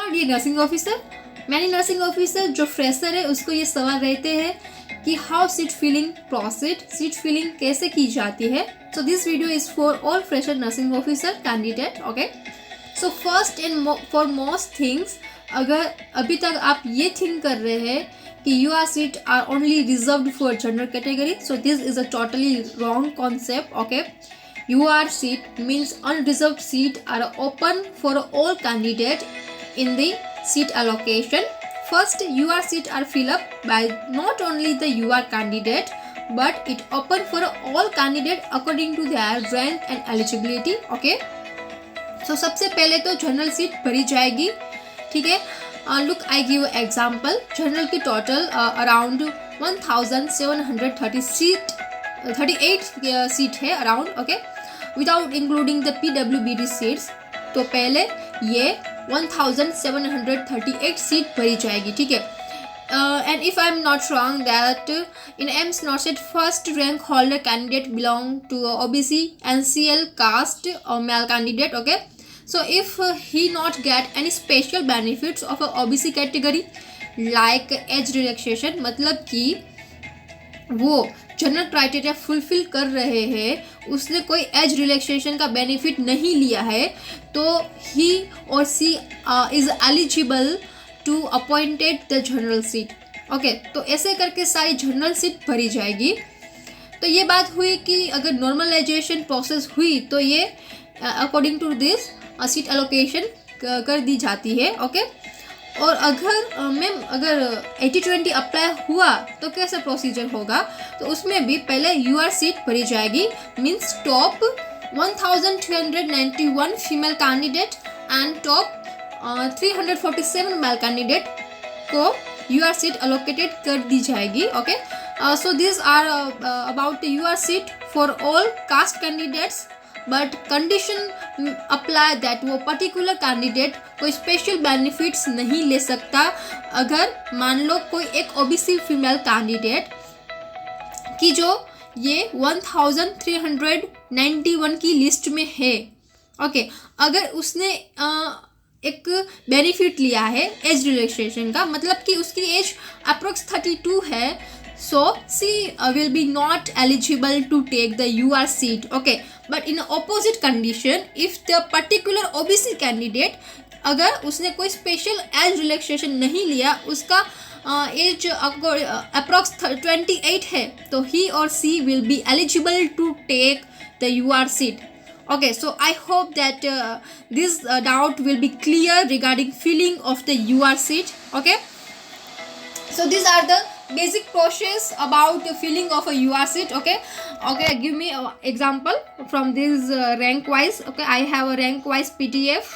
Not ये nursing officer, many nursing officer जो fresher है उसको ये सवाल रहते हैं कि how seat filling proceed, seat filling कैसे की जाती है. So this video is for all fresher nursing officer candidate. Okay, so first and foremost things, अगर अभी तक आप ये थिंक कर रहे हैं कि UR seat are only reserved for general category, so this is a totally wrong concept. Okay, UR seat means unreserved seat are open for all candidate in the seat allocation. First, UR seat are filled up by not only the UR candidate but it open for all candidate according to their rank and eligibility. Okay, so सबसे पहले तो general seat भरी जाएगी. ठीक है, look I give example. General की total around 1738 seat है around. Okay, without including the PWBD seats. तो पहले ये 1738 सीट भरी जाएगी. ठीक है, and if I am not wrong that in AIIMS not set first rank holder candidate belong to OBC NCL caste और male candidate. Okay, so if he not get any special benefits of a OBC category like age relaxation, मतलब कि वो general criteria fulfil कर रहे हैं, उसने कोई age relaxation का बेनिफिट नहीं लिया है, तो ही और C is eligible to appointed the general seat. Okay, तो ऐसे करके सारी जनरल सीट भरी जाएगी. तो ये बात हुई कि अगर नॉर्मलाइजेशन प्रोसेस हुई तो ये according to this seat allocation कर दी जाती है. ओके, और अगर मैम अगर 80-20 अप्लाई हुआ तो कैसे प्रोसीजर होगा, तो उसमें भी पहले UR सीट भरी जाएगी. Means top 1391 female candidate and top 347 male candidate को UR सीट एलोकेटेड कर दी जाएगी. Okay, so this are about UR seat for all caste candidates, but condition apply that वो पर्टिकुलर कैंडिडेट कोई स्पेशल बेनिफिट्स नहीं ले सकता. अगर मान लो कोई एक OBC फीमेल कैंडिडेट की जो ये 1391 की लिस्ट में है. ओके, अगर उसने एक बेनिफिट लिया है एज रिलैक्सेशन का, मतलब कि उसकी एज अप्रोक्स 32 है, so she will be not eligible to take the UR seat. Okay, but in opposite condition, if the particular OBC candidate, अगर उसने कोई स्पेशल एज रिलैक्सेशन नहीं लिया, उसका एज अप्रोक्स 28 है, तो he or she will be eligible to take the UR seat. Okay, so I hope that this doubt will be clear regarding filling of the UR seat. Okay, so these are the basic process about the filling of a UR seat. Okay, give me an example from this rank wise. Okay, I have a rank wise PDF.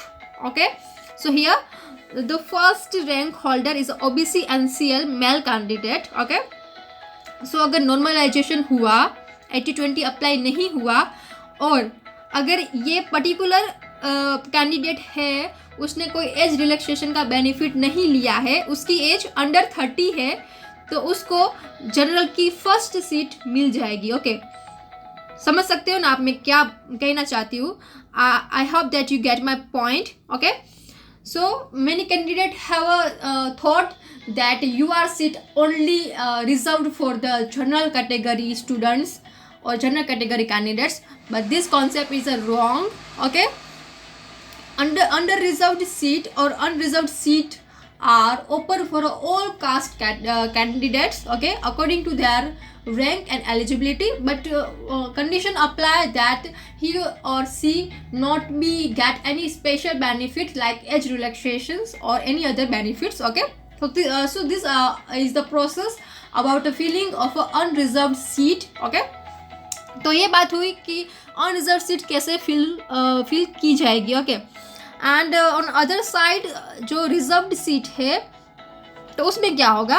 Okay, so here the first rank holder is OBC NCL male candidate. Okay, so अगर normalization हुआ, 80-20 apply नहीं हुआ, और अगर ये particular candidate है, उसने कोई एज रिलैक्सेशन का बेनिफिट नहीं लिया है, उसकी एज अंडर 30 है, तो उसको जनरल की फर्स्ट सीट मिल जाएगी. ओके, समझ सकते हो ना आप मैं क्या कहना चाहती हूँ. I hope that you get my point. Okay, so many candidate have thought that UR seat only reserved for the general category students or general category candidates, but this concept is a wrong. Okay, under reserved seat or unreserved seat are open for all caste candidates. Okay, according to their rank and eligibility, but condition apply that he or she not be get any special benefit like age relaxations or any other benefits. Okay, so this is the process about the filling of a unreserved seat. Okay, तो ये बात हुई कि unreserved seat कैसे fill की जाएगी. Okay, and on other side जो reserved seat है, तो उसमें क्या होगा.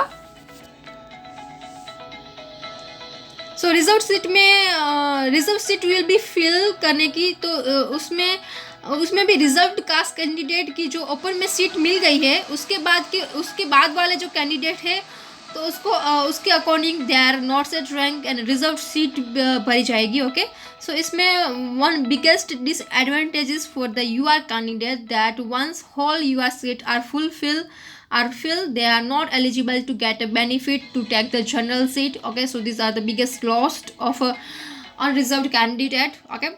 सो रिजर्व सीट में reserve seat will be fill करने की, तो उसमें भी रिजर्व्ड कास्ट कैंडिडेट की जो ओपन में सीट मिल गई है, उसके बाद वाले जो कैंडिडेट है तो उसको उसके according their not set rank and reserve seat भरी जाएगी. ओके, सो इसमें one biggest disadvantages for the UR candidate that once whole UR seat are filled, they are not eligible to get a benefit to take the general seat. Okay, so these are the biggest loss of a unreserved candidate. Okay,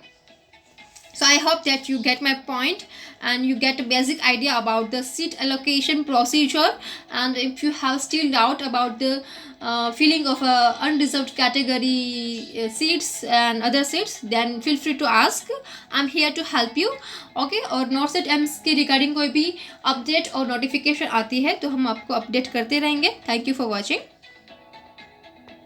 so I hope that you get my point and you get a basic idea about the seat allocation procedure. And if you have still doubt about the filling of unreserved category seats and other seats, then feel free to ask. I'm here to help you. Okay, और not set AIIMS के regarding कोई भी update और notification आती है तो हम आपको अपडेट करते रहेंगे. Thank you for watching.